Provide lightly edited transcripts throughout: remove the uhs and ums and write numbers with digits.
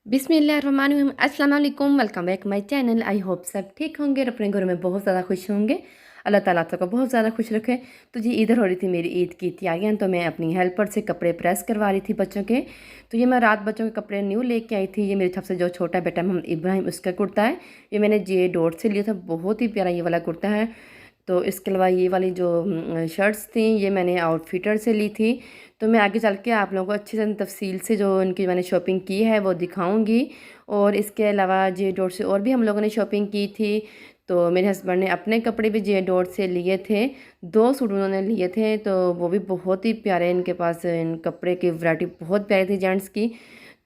बिस्मिल्लाहिर्रहमानिर्रहीम अस्सलाम वालेकुम। Welcome back my channel. I hope सब ठीक होंगे और अपने घरों में बहुत ज़्यादा खुश होंगे। अल्लाह ताला आप सबको बहुत ज़्यादा खुश रखे। तो जी इधर हो रही थी मेरी ईद की तैयारियाँ, तो मैं अपनी हेल्पर से कपड़े प्रेस करवा रही थी बच्चों के। तो ये मैं रात बच्चों के कपड़े न्यू लेके आई थी। ये मेरे सबसे जो छोटा बेटा मोहम्मद इब्राहिम, उसका कुर्ता है। ये मैंने जे डॉट से लिया था, बहुत ही प्यारा ये वाला कुर्ता है। तो इसके अलावा ये वाली जो शर्ट्स थी ये मैंने आउटफिटर से ली थी। तो मैं आगे चल के आप लोगों को अच्छी से तफसील से जो इनकी मैंने शॉपिंग की है वो दिखाऊंगी। और इसके अलावा जे डॉट से और भी हम लोगों ने शॉपिंग की थी। तो मेरे हस्बैंड ने अपने कपड़े भी जे डॉट से लिए थे। 2 सूट उन्होंने लिए थे, तो वो भी बहुत ही प्यारे, इनके पास इन कपड़े की वैरायटी बहुत प्यारी थी जेंट्स की।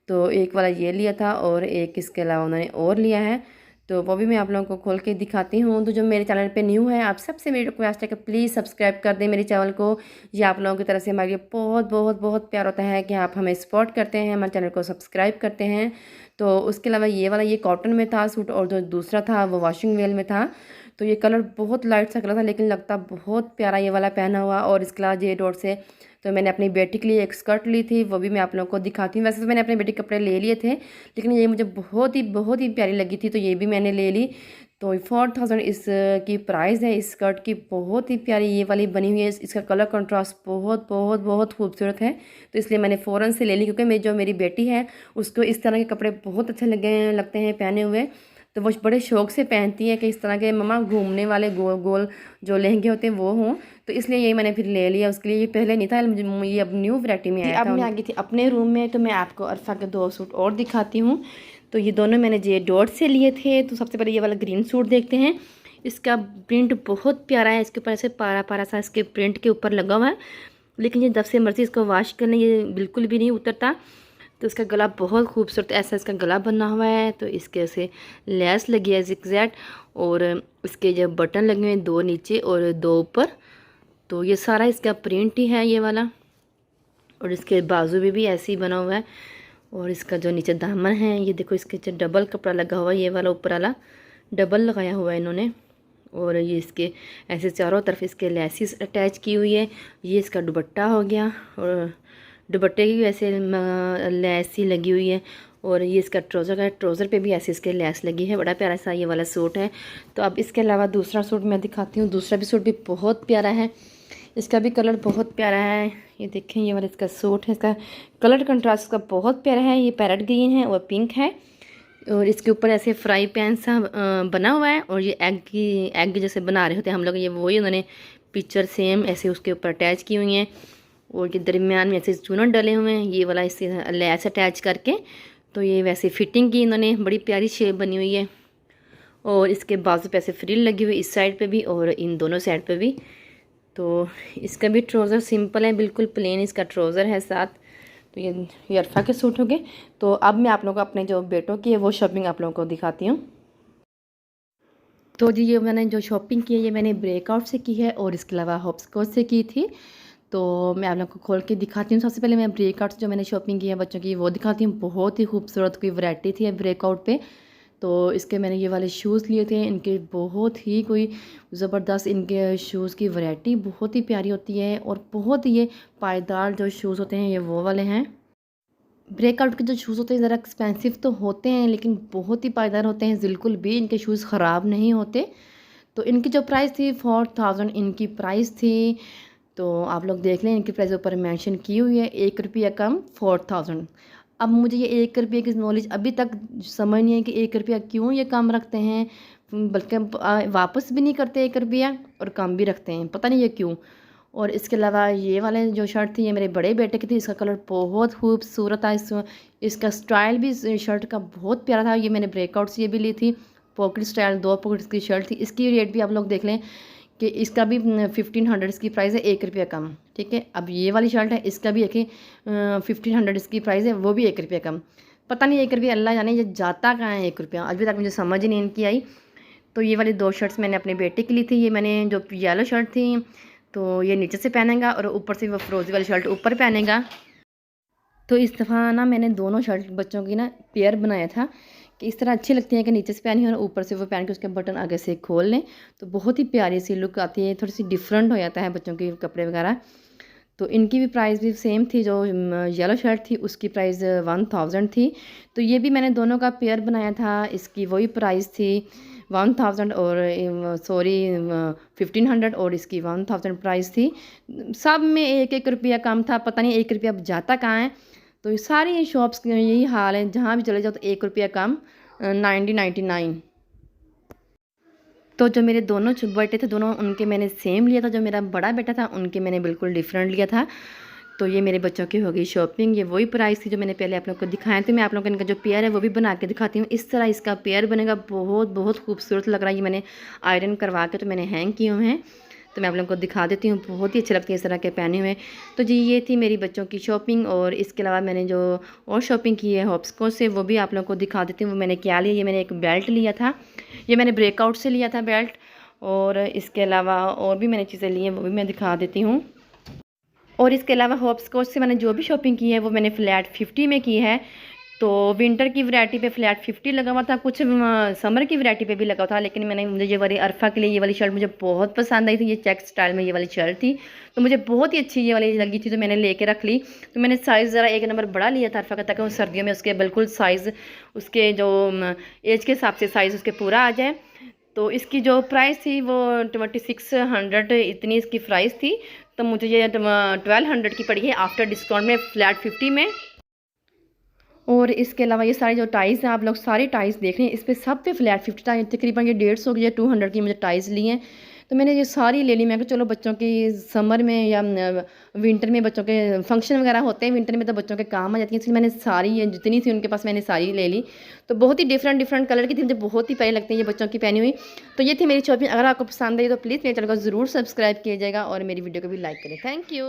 तो एक वाला ये लिया था और एक इसके अलावा उन्होंने और लिया है। तो वो भी मैं आप लोगों को खोल के दिखाती हूँ। तो जो मेरे चैनल पे न्यू है, आप सबसे मेरी रिक्वेस्ट है कि प्लीज़ सब्सक्राइब कर दें मेरे चैनल को। ये आप लोगों की तरफ से हमारे लिए बहुत बहुत बहुत प्यार होता है कि आप हमें सपोर्ट करते हैं, हमारे चैनल को सब्सक्राइब करते हैं। तो उसके अलावा ये वाला ये कॉटन में था सूट, और जो दूसरा था वो वॉशिंग वेल में था। तो ये कलर बहुत लाइट सा कलर था, लेकिन लगता बहुत प्यारा ये वाला पहना हुआ। और इसके अलावा जे डॉट से तो मैंने अपनी बेटी के लिए एक स्कर्ट ली थी, वो भी मैं आप लोगों को दिखाती हूँ। वैसे तो मैंने अपनी बेटी के कपड़े ले लिए थे, लेकिन ये मुझे बहुत ही प्यारी लगी थी, तो ये भी मैंने ले ली। तो 4000 इस की प्राइस है इस स्कर्ट की। बहुत ही प्यारी ये वाली बनी हुई है, इसका कलर कंट्रास्ट बहुत बहुत बहुत खूबसूरत है। तो इसलिए मैंने फ़ौरन से ले ली, क्योंकि मेरी बेटी है उसको इस तरह के कपड़े बहुत अच्छे लगते हैं पहने हुए। तो वो बड़े शौक से पहनती है कि इस तरह के मम्मा घूमने वाले गोल गोल जो लहंगे होते हैं वो हों। तो इसलिए ये मैंने फिर ले लिया उसके लिए। ये पहले नहीं था, मुझे ये अब न्यू वैरायटी में आया था। अब मैं आ गई थी अपने रूम में, तो मैं आपको अरफा के 2 सूट और दिखाती हूँ। तो ये दोनों मैंने जे डॉट से लिए थे। तो सबसे पहले ये वाला ग्रीन सूट देखते हैं। इसका प्रिंट बहुत प्यारा है, इसके ऊपर ऐसे पारा पारा सा इसके प्रिंट के ऊपर लगा हुआ है। लेकिन ये जब से मर्जी इसको वॉश करने ये बिल्कुल भी नहीं उतरता। तो इसका गला बहुत खूबसूरत ऐसा इसका गला बना हुआ है। तो इसके ऐसे लेस लगी है जिगजैग, और इसके जो बटन लगे हुए हैं 2 नीचे और 2 ऊपर। तो ये सारा इसका प्रिंट ही है ये वाला। और इसके बाजू में भी ऐसे ही बना हुआ है। और इसका जो नीचे दामन है ये देखो, इसके नीचे डबल कपड़ा लगा हुआ है, ये वाला ऊपर वाला डबल लगाया हुआ है इन्होंने। और ये इसके ऐसे चारों तरफ इसके लेसिस अटैच की हुई है। ये इसका दुपट्टा हो गया, और दुपट्टे की वैसे लेस ही लगी हुई है। और ये इसका ट्राउज़र है, ट्राउज़र पे भी ऐसे इसके लेस लगी है। बड़ा प्यारा सा ये वाला सूट है। तो अब इसके अलावा दूसरा सूट मैं दिखाती हूँ। दूसरा भी सूट भी बहुत प्यारा है, इसका भी कलर बहुत प्यारा है। ये देखें ये वाला इसका सूट है, इसका कलर कंट्रास्ट इसका बहुत प्यारा है। ये पैरेट ग्रीन है और पिंक है, और इसके ऊपर ऐसे फ्राई पैन सा बना हुआ है। और ये एग जैसे बना रहे होते हैं हम लोग, ये वही उन्होंने पिक्चर सेम ऐसे उसके ऊपर अटैच की हुई हैं। और ये दरमियान में ऐसे चूनट डले हुए हैं, ये वाला इससे लैस अटैच करके। तो ये वैसे फिटिंग की इन्होंने, बड़ी प्यारी शेप बनी हुई है। और इसके बाजू पे ऐसे फ्रिल लगी हुई इस साइड पे भी और इन दोनों साइड पे भी। तो इसका भी ट्राउज़र सिंपल है, बिल्कुल प्लेन इसका ट्राउज़र है साथ। तो ये अरफा के सूट हो गए। तो अब मैं आप लोगों को अपने जो बेटों की है वो शॉपिंग आप लोगों को दिखाती हूँ। तो जी ये मैंने जो शॉपिंग की है ये मैंने ब्रेकआउट से की है, और इसके अलावा हॉप्सकॉच से की थी। तो मैं आप लोगों को खोल के दिखाती हूँ। सबसे पहले मैं ब्रेकआउट जो मैंने शॉपिंग की है बच्चों की वो दिखाती हूँ। बहुत ही खूबसूरत कोई वैरायटी थी ब्रेकआउट पे। तो इसके मैंने ये वाले शूज़ लिए थे, इनके बहुत ही कोई ज़बरदस्त इनके शूज़ की वैरायटी बहुत ही प्यारी होती है। और बहुत ही ये पायदार जो शूज़ होते हैं ये वो वाले हैं। ब्रेकआउट के जो शूज़ होते हैं ज़रा एक्सपेंसिव तो होते हैं, लेकिन बहुत ही पायदार होते हैं, बिल्कुल भी इनके शूज़ ख़राब नहीं होते। तो इनकी जो प्राइस थी 4000 इनकी प्राइस थी। तो आप लोग देख लें, इनकी प्राइस ऊपर मेंशन की हुई है, 1 रुपया कम 4000। अब मुझे ये 1 रुपये की नॉलेज अभी तक समझ नहीं है कि 1 रुपया क्यों ये कम रखते हैं, बल्कि वापस भी नहीं करते 1 रुपया और कम भी रखते हैं, पता नहीं ये क्यों। और इसके अलावा ये वाले जो शर्ट थी ये मेरे बड़े बेटे की थी, इसका कलर बहुत खूबसूरत था। इसका स्टाइल भी शर्ट का बहुत प्यारा था। ये मैंने ब्रेकआउट से ये भी ली थी, पॉकेट स्टाइल 2 पॉकेट्स की शर्ट थी। इसकी रेट भी आप लोग देख लें कि इसका भी 1500 इसकी प्राइस है, 1 रुपया कम। ठीक है, अब ये वाली शर्ट है, इसका भी एक 1500 इसकी प्राइस है, वो भी 1 रुपया कम। पता नहीं 1 रुपया अल्लाह जाने ये जाता कहाँ है 1 रुपया, अभी तक मुझे समझ नहीं इनकी आई। तो ये वाली 2 शर्ट्स मैंने अपने बेटे के लिए थी। ये मैंने जो येलो शर्ट थी तो ये नीचे से पहनेगा, और ऊपर से वो फ्रोज़ी वाली शर्ट ऊपर पहनेगा। तो इस दफ़ा ना मैंने दोनों शर्ट बच्चों की ना पेयर बनाया था कि इस तरह अच्छी लगती है कि नीचे से पहनी हो और ऊपर से वो पहन के उसके बटन आगे से खोल लें, तो बहुत ही प्यारी सी लुक आती है, थोड़ी सी डिफरेंट हो जाता है बच्चों के कपड़े वगैरह। तो इनकी भी प्राइस भी सेम थी। जो येलो शर्ट थी उसकी प्राइस 1000 थी। तो ये भी मैंने दोनों का पेयर बनाया था, इसकी वही प्राइस थी 1000 और सॉरी 1500 और इसकी 1000 प्राइस थी। सब में एक एक रुपया कम था, पता नहीं 1 रुपया जाता कहाँ है। तो सारी शॉप्स का यही हाल है, जहाँ भी चले जाओ तो 1 रुपया कम 99। तो जो मेरे दोनों बेटे थे दोनों उनके मैंने सेम लिया था। जो मेरा बड़ा बेटा था उनके मैंने बिल्कुल डिफरेंट लिया था। तो ये मेरे बच्चों की हो गई शॉपिंग। ये वही प्राइस थी जो मैंने पहले आप लोगों को दिखाया था। मैं आप लोगों को इनका जो पेयर है वो भी बना के दिखाती हूँ। इस तरह इसका पेयर बनेगा, बहुत बहुत खूबसूरत लग रहा है। ये मैंने आयरन करवा के तो मैंने हैंग किए हुए हैं, तो मैं आप लोगों को दिखा देती हूँ। बहुत ही अच्छे लगते हैं इस तरह के पहने हुए। तो जी ये थी मेरी बच्चों की शॉपिंग। और इसके अलावा मैंने जो और शॉपिंग की है हॉप्सको से, वो भी आप लोगों को दिखा देती हूँ। वो मैंने क्या लिया, ये मैंने एक बेल्ट लिया था, ये मैंने ब्रेकआउट से लिया था बेल्ट। और इसके अलावा और भी मैंने चीज़ें ली हैं, वो भी मैं दिखा देती हूँ। और इसके अलावा हॉप्सकॉच से मैंने जो भी शॉपिंग की है वो मैंने फ्लैट 50 में की है। तो विंटर की वैरायटी पे फ्लैट 50 लगा हुआ था, कुछ समर की वैरायटी पे भी लगा हुआ था। लेकिन मुझे ये वाली अरफा के लिए ये वाली शर्ट मुझे बहुत पसंद आई थी। ये चेक स्टाइल में ये वाली शर्ट थी, तो मुझे बहुत ही अच्छी ये वाली लगी थी, तो मैंने लेके रख ली। तो मैंने साइज़ ज़रा 1 नंबर बड़ा लिया था अरफा का, ताकि वो सर्दियों में उसके बिल्कुल साइज़ उसके जो एज के हिसाब से साइज़ उसके पूरा आ जाए। तो इसकी जो प्राइस थी वो 2600 इतनी इसकी प्राइस थी। तो मुझे ये 1200 की पड़ी है आफ्टर डिस्काउंट में फ्लैट 50 में। और इसके अलावा ये सारी जो टाइज़ हैं, आप लोग सारी टाइज़ देख रहे हैं, इस पर सब पे फ्लैट 50 था। तकरीबन ये 150 की या 200 की मुझे टाइज़ ली हैं। तो मैंने ये सारी ले ली। मैं कहा चलो बच्चों की समर में या विंटर में बच्चों के फंक्शन वगैरह होते हैं विंटर में, तो बच्चों के काम आ जाती हैं, इसलिए मैंने सारी ये जितनी थी उनके पास मैंने सारी ले ली। तो बहुत ही डिफरेंट डिफरेंट कलर की थी, मुझे बहुत ही प्यारी लगती हैं ये बच्चों की पहनी हुई। तो ये थी मेरी शॉपिंग। अगर आपको पसंद आई तो प्लीज़ मेरे चैनल को ज़रूर सब्सक्राइब कीजिएगा और मेरी वीडियो को भी लाइक करें। Thank you.